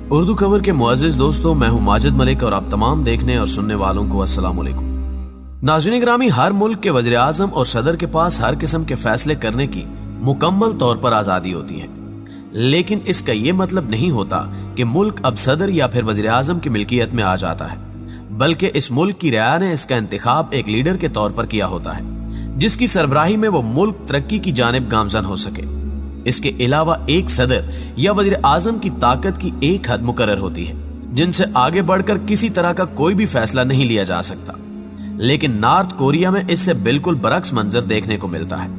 Urdu cover के मुअज़्ज़िज़ दोस्तों, मैं हूं माजिद मलिक और आप तमाम देखने और सुनने वालों को अस्सलाम वालेकुम। नाज़रीन ग्रामी, हर मुल्क के वज़ीर आज़म और सदर के पास हर किस्म के फैसले करने की मुकम्मल तौर पर आज़ादी होती है, लेकिन इसका यह मतलब नहीं होता कि मुल्क अब सदर या फिर वज़ीर आज़म की मिल्कियत में आ जाता है, बल्कि इस मुल्क की रियाया ने इसका इंतखाब एक लीडर के तौर पर किया होता है जिसकी सरबराही में वो मुल्क तरक्की की जानिब गामजन हो सके। इसके अलावा एक सदर या वज़ीर आज़म की ताकत की एक हद मुकर्रर होती है जिनसे आगे बढ़कर किसी तरह का कोई भी फैसला नहीं लिया जा सकता, लेकिन नॉर्थ कोरिया में इससे बिल्कुल बरक्स मंजर देखने को मिलता है।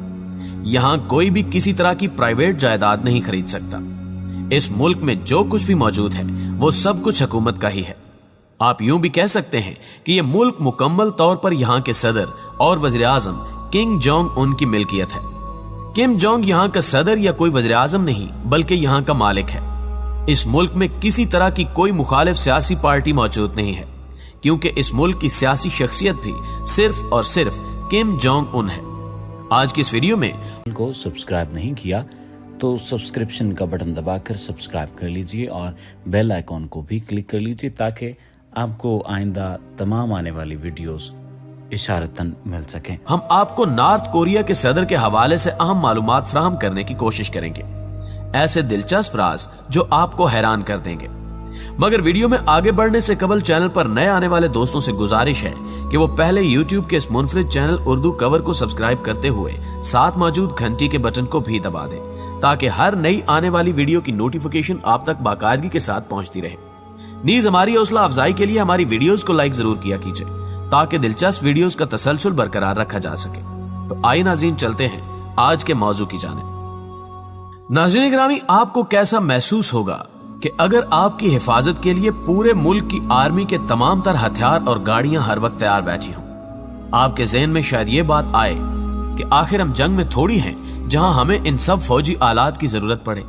यहां कोई भी किसी तरह की प्राइवेट जायदाद नहीं खरीद सकता। इस मुल्क में जो कुछ भी मौजूद है वो सब कुछ हुकूमत का ही है। आप यूं भी कह सकते हैं कि यह मुल्क मुकम्मल तौर पर यहां के सदर और वज़ीर आज़म किम जोंग उन की मिल्कियत है। किम जोंग यहां का सदर या कोई वज़ीर आज़म नहीं बल्कि यहां का मालिक है। इस मुल्क में किसी तरह की कोई मुखालिफ सियासी पार्टी मौजूद नहीं है, क्योंकि इस मुल्क की सियासी शख्सियत भी सिर्फ और सिर्फ किम जोंग उन है। आज की इस वीडियो में को सब्सक्राइब नहीं किया तो सब्सक्रिप्शन का बटन दबाकर सब्सक्राइब कर लीजिए और बेल आइकॉन को भी क्लिक कर लीजिए ताकि आपको आइंदा तमाम आने वाली वीडियोस इशारतन मिल सके। हम आपको नॉर्थ कोरिया के सदर के हवाले से अहम मालूमात फराहम करने की कोशिश करेंगे, ऐसे दिलचस्प राज जो आपको हैरान कर देंगे। मगर वीडियो में आगे बढ़ने से कबल चैनल पर नए आने वाले दोस्तों से गुजारिश है कि वो पहले YouTube के इस मुनफरिद चैनल उर्दू कवर को सब्सक्राइब करते हुए साथ मौजूद घंटी के बटन को भी दबा दें, ताकि हर नई आने वाली वीडियो की नोटिफिकेशन आप तक बाकायदगी के साथ पहुंचती रहे। नीज हमारी हौसला अफजाई के लिए हमारी वीडियोस को लाइक जरूर किया कीजिए ताकि दिलचस्प वीडियोस का तसलसल बरकरार रखा जा सके। तो आइए नाज़रीन, चलते हैं आज के मौजू की जानिब। नाज़रीन ग्रामी, आपको कैसा महसूस होगा कि अगर आपकी हिफाजत के लिए पूरे मुल्क की आर्मी के तमाम तर हथियार और गाड़ियां हर वक्त तैयार बैठी हों? आपके ज़हन में शायद ये बात आए कि आखिर हम जंग में थोड़ी हैं जहां हमें इन सब फौजी आलात की जरूरत पड़े।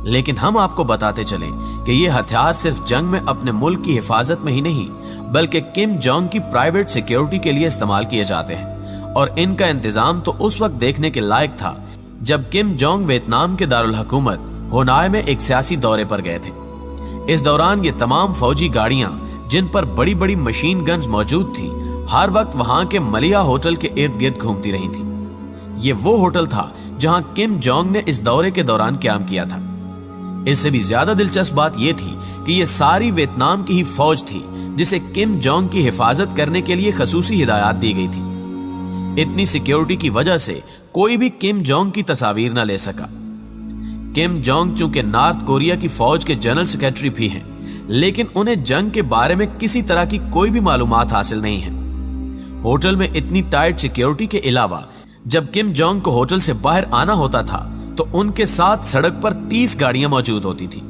लेकिन हम आपको बताते चलें कि ये हथियार सिर्फ जंग में अपने मुल्क की हिफाजत में ही नहीं बल्कि किम जोंग की प्राइवेट सिक्योरिटी के लिए इस्तेमाल किए जाते हैं। और इनका इंतजाम तो उस वक्त देखने के लायक था जब किम जोंग वियतनाम के दारुल हुकूमत होनाई में एक सियासी दौरे पर गए थे। इस दौरान ये तमाम फौजी गाड़ियां जिन पर बड़ी बड़ी मशीन गन्स मौजूद थी हर वक्त वहां के मलिया होटल के इर्द गिर्द घूमती रही थी। ये वो होटल था जहां किम जोंग ने इस दौरे के दौरान क्याम किया था। इससे भी ज्यादा दिलचस्प बात यह थी कि ये सारी वियतनाम की ही फौज थी जिसे किम जोंग की हिफाजत करने के लिए खसूसी हिदायत दी गई थी। इतनी सिक्योरिटी की वजह से कोई भी किम जोंग की तस्वीर न ले सका। किम जोंग चूंकि नॉर्थ कोरिया की फौज के जनरल सेक्रेटरी भी हैं, लेकिन उन्हें जंग के बारे में किसी तरह की कोई भी मालूमात हासिल नहीं है। होटल में इतनी टाइट सिक्योरिटी के अलावा जब किम जोंग को होटल से बाहर आना होता था तो उनके साथ सड़क पर 30 गाड़ियां मौजूद होती थी,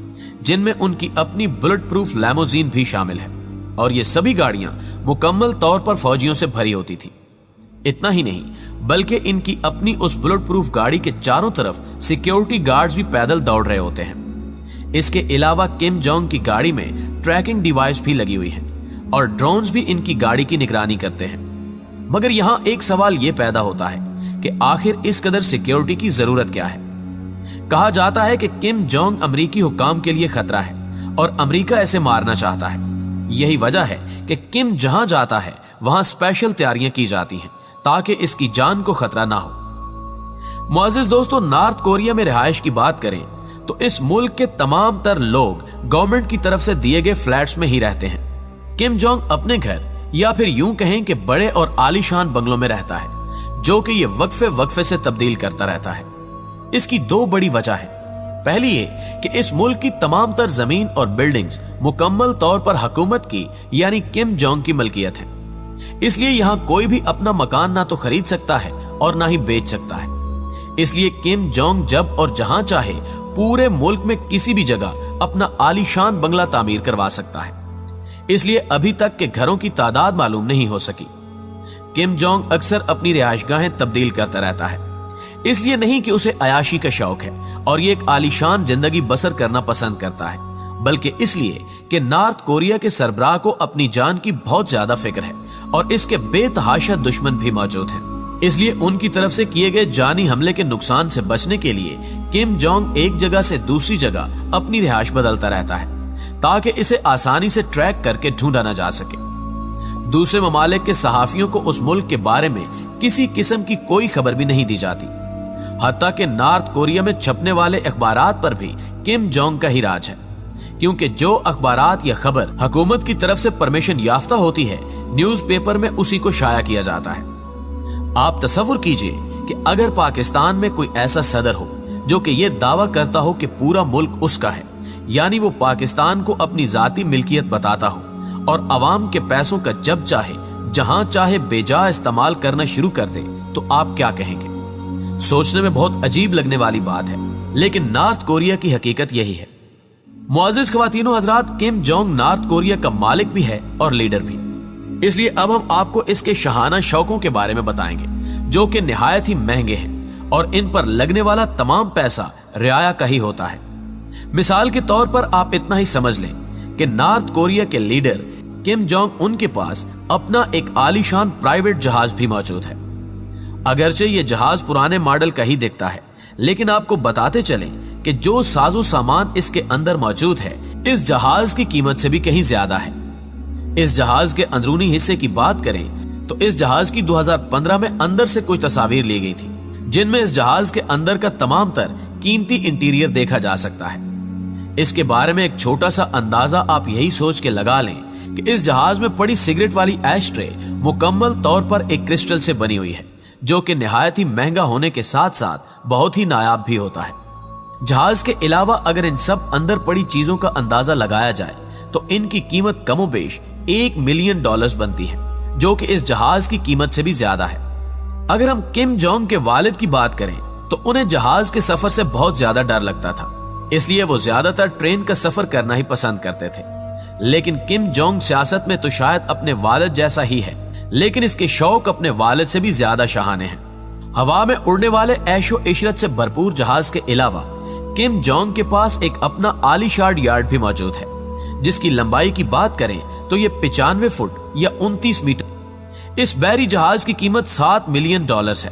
जिनमें उनकी अपनी बुलेट प्रूफ लैमोजीन भी शामिल है, और ये सभी गाड़ियां मुकम्मल तौर पर फौजियों से भरी होती थी। इतना ही नहीं बल्कि इनकी अपनी उस बुलेट प्रूफ गाड़ी के चारों तरफ सिक्योरिटी गार्ड्स भी पैदल दौड़ रहे होते हैं। इसके अलावा किम जोंग की गाड़ी में ट्रैकिंग डिवाइस भी लगी हुई है और ड्रोन्स भी इनकी गाड़ी की निगरानी करते हैं। मगर यहां एक सवाल यह पैदा होता है कि आखिर इस कदर सिक्योरिटी की जरूरत क्या है? कहा जाता है कि किम जोंग अमरीकी हुकाम के लिए खतरा है और अमरीका ऐसे मारना चाहता है। यही वजह है कि किम जहां जाता है वहां स्पेशल तैयारियां की जाती हैं ताकि इसकी जान को खतरा ना हो। मुअज़्ज़िज़ दोस्तों, नॉर्थ कोरिया में रिहाइश की बात करें तो इस मुल्क के तमाम तर लोग गवर्नमेंट की तरफ से दिए गए फ्लैट्स में ही रहते हैं। किम जोंग अपने घर या फिर यूं कहें कि बड़े और आलीशान बंगलों में रहता है, जो कि ये वक्फे वक्फे से तब्दील करता रहता है। इसकी दो बड़ी वजह है। पहली ये कि इस मुल्क की तमाम तर जमीन और बिल्डिंग्स मुकम्मल तौर पर हुकूमत की यानी किम जोंग की मलकियत है, इसलिए यहां कोई भी अपना मकान ना तो खरीद सकता है और ना ही बेच सकता है। इसलिए किम जोंग जब और जहां चाहे पूरे मुल्क में किसी भी जगह अपना आलीशान बंगला तामीर करवा सकता है। इसलिए अभी तक के घरों की तादाद मालूम नहीं हो सकी। किम जोंग अक्सर अपनी रिहाइशगाहें तब्दील करता रहता है, इसलिए नहीं कि उसे अयाशी का शौक है और ये एक आलीशान जिंदगी बसर करना पसंद करता है, बल्कि इसलिए कि नॉर्थ कोरिया के सरबराह को अपनी जान की बहुत ज्यादा फिक्र है और इसके बेतहाशा दुश्मन भी मौजूद हैं। इसलिए उनकी तरफ से किए गए जानी हमले के नुकसान से बचने के लिए किम जोंग एक जगह से दूसरी जगह अपनी रिहाइश बदलता रहता है ताकि इसे आसानी से ट्रैक करके ढूंढा न जा सके। दूसरे ममालिक के सहाफियों को उस मुल्क के बारे में किसी किस्म की कोई खबर भी नहीं दी जाती। हत्ता कि नॉर्थ कोरिया में छपने वाले अखबारात पर भी किम जोंग का ही राज है, क्योंकि जो अखबारात या खबर हुकूमत की तरफ से परमिशन याफ्ता होती है, न्यूज़पेपर में उसी को शाया किया जाता है। आप तसव्वुर कीजिए कि अगर पाकिस्तान में कोई ऐसा सदर हो जो कि यह दावा करता हो कि पूरा मुल्क उसका है, यानी वो पाकिस्तान को अपनी जाती मिल्कियत बताता हो और अवाम के पैसों का जब चाहे जहां चाहे बेजा इस्तेमाल करना शुरू कर दे, तो आप क्या कहेंगे? सोचने में बहुत अजीब लगने वाली बात है, लेकिन नॉर्थ कोरिया की हकीकत यही है। मुअज़्ज़िज़ ख़वातीनो हज़रात, किम जोंग नॉर्थ कोरिया का मालिक भी है और लीडर भी। इसलिए अब हम आपको इसके शाहाना शौकों के बारे में बताएंगे, जो कि निहायत ही महंगे हैं और इन पर लगने वाला तमाम पैसा रियाया का ही होता है। मिसाल के तौर पर आप इतना ही समझ लें कि नॉर्थ कोरिया के लीडर किम जोंग उनके पास अपना एक आलीशान प्राइवेट जहाज भी मौजूद है। अगरचे ये जहाज पुराने मॉडल का ही दिखता है, लेकिन आपको बताते चलें कि जो साजो सामान इसके अंदर मौजूद है, इस जहाज की कीमत से भी कहीं ज्यादा है। इस जहाज के अंदरूनी हिस्से की बात करें तो इस जहाज की 2015 में अंदर से कुछ तस्वीर ली गई थी, जिनमें इस जहाज के अंदर का तमाम तर कीमती इंटीरियर देखा जा सकता है। इसके बारे में एक छोटा सा अंदाजा आप यही सोच के लगा लें कि इस जहाज में पड़ी सिगरेट वाली एश ट्रे मुकम्मल तौर पर एक क्रिस्टल से बनी हुई है, जो कि निहायत ही महंगा होने के साथ साथ बहुत ही नायाब भी होता है। जहाज के अलावा अगर इन सब अंदर पड़ी चीजों का अंदाजा लगाया जाए तो इनकी कीमत कमोबेश $1 मिलियन बनती है, जो कि इस जहाज की कीमत से भी ज्यादा है। अगर हम किम जोंग के वालिद की बात करें तो उन्हें जहाज के सफर से बहुत ज्यादा डर लगता था, इसलिए वो ज्यादातर ट्रेन का सफर करना ही पसंद करते थे। लेकिन किम जोंग सियासत में तो शायद अपने वालिद जैसा ही है, लेकिन इसके शौक अपने वालिद से भी ज्यादा शाहाने हैं। हवा में उड़ने वाले ऐशो इशरत से भरपूर जहाज के अलावा किम जोंग के पास एक अपना आलीशान यार्ड भी मौजूद है, जिसकी लंबाई की बात करें तो ये 95 फुट या 29 मीटर। इस बहरी जहाज की कीमत $7 मिलियन है।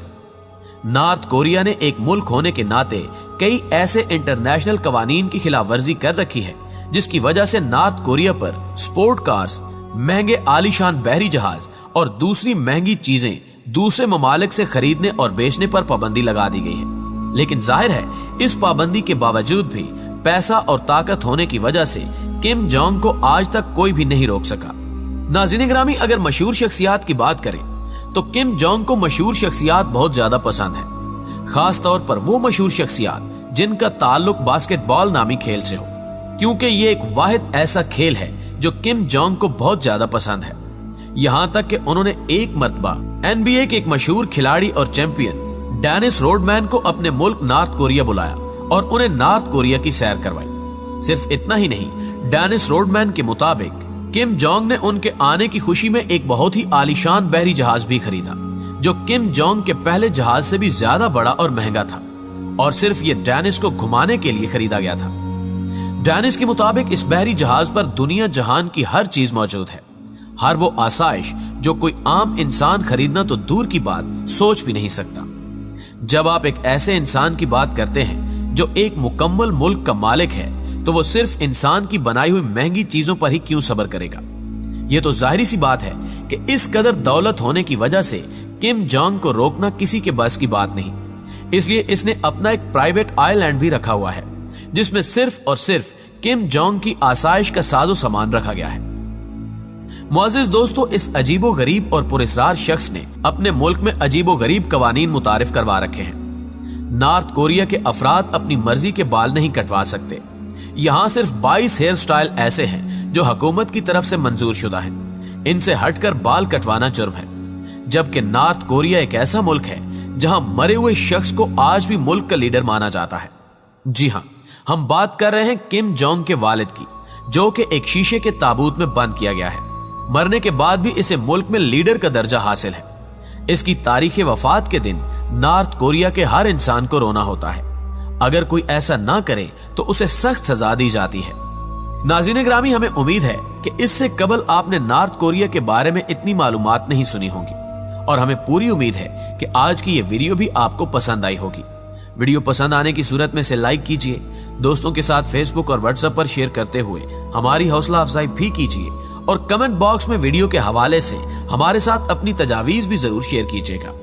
नॉर्थ कोरिया ने एक मुल्क होने के नाते कई ऐसे इंटरनेशनल कवानीन की खिलाफ वर्जी कर रखी है, जिसकी वजह से नॉर्थ कोरिया पर स्पोर्ट कार्स, महंगे आलीशान बहरी जहाज और दूसरी महंगी चीजें दूसरे ममालिक से खरीदने और बेचने पर पाबंदी लगा दी गई है। लेकिन जाहिर है इस पाबंदी के बावजूद भी पैसा और ताकत होने की वजह से किम जोंग को आज तक कोई भी नहीं रोक सका। नाज़रीन ग्रामी, अगर मशहूर शख्सियात की बात करें तो किम जोंग को मशहूर शख्सियात बहुत ज्यादा पसंद है, खास तौर पर वो मशहूर शख्सियात जिनका ताल्लुक बास्केटबॉल नामी खेल से हो, क्योंकि ये एक वाहिद ऐसा खेल है जो किम जोंग को बहुत ज्यादा पसंद है। यहाँ तक कि उन्होंने एक मर्तबा NBA के एक मशहूर खिलाड़ी और चैंपियन डेनिस रोडमैन को अपने मुल्क नॉर्थ कोरिया बुलाया और उन्हें नॉर्थ कोरिया की सैर करवाई। सिर्फ इतना ही नहीं, डेनिस रोडमैन के मुताबिक किम जोंग ने उनके आने की खुशी में एक बहुत ही आलीशान बहरी जहाज भी खरीदा, जो किम जोंग के पहले जहाज से भी ज्यादा बड़ा और महंगा था, और सिर्फ ये डेनिस को घुमाने के लिए खरीदा गया था। डेनिस के मुताबिक इस बहरी जहाज पर दुनिया जहान की हर चीज मौजूद है, हर वो आसाइश जो कोई आम इंसान खरीदना तो दूर की बात सोच भी नहीं सकता। जब आप एक ऐसे इंसान की बात करते हैं जो एक मुकम्मल मुल्क का मालिक है, तो वो सिर्फ इंसान की बनाई हुई महंगी चीजों पर ही क्यों सब्र करेगा? ये तो जाहिर सी बात है कि इस कदर दौलत होने की वजह से किम जोंग को रोकना किसी के बस की बात नहीं। इसलिए इसने अपना एक प्राइवेट आइलैंड भी रखा हुआ है, जिसमें सिर्फ और सिर्फ किम जोंग की आसाइश का साजो सामान रखा गया है। मुअज़्ज़िज़ दोस्तों, इस अजीबो गरीब और पुरस्कार शख्स ने अपने मुल्क में अजीबो गरीब कवानीन मुतारिफ करवा रखे हैं। नॉर्थ कोरिया के अफराद अपनी मर्जी के बाल नहीं कटवा सकते। यहाँ सिर्फ 22 हेयर स्टाइल ऐसे हैं जो हुकूमत की तरफ से मंजूर शुदा हैं। इनसे हटकर बाल कटवाना जुर्म है, जबकि नॉर्थ कोरिया एक ऐसा मुल्क है जहां मरे हुए शख्स को आज भी मुल्क का लीडर माना जाता है। जी हाँ, हम बात कर रहे हैं किम जोंग के वालिद की, जो कि एक शीशे के ताबूत में बंद किया गया है। मरने के बाद भी इसे मुल्क में लीडर का दर्जा हासिल है। इसकी तारीख वफात के दिन नॉर्थ कोरिया के हर इंसान को रोना होता है। अगर कोई ऐसा ना करे तो उसे सख्त सजा दी जाती है। नाज़रीन ग्रामी, हमें उम्मीद है कि इससे कबल आपने नॉर्थ कोरिया के बारे में इतनी मालूमात नहीं सुनी होंगी, और हमें पूरी उम्मीद है कि आज की ये वीडियो भी आपको पसंद आई होगी। वीडियो पसंद आने की सूरत में इसे लाइक कीजिए, दोस्तों के साथ फेसबुक और व्हाट्सएप पर शेयर करते हुए हमारी हौसला अफजाई भी कीजिए और कमेंट बॉक्स में वीडियो के हवाले से हमारे साथ अपनी तजावीज भी जरूर शेयर कीजिएगा।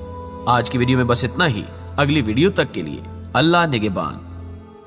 आज की वीडियो में बस इतना ही। अगली वीडियो तक के लिए अल्लाह निगहबान।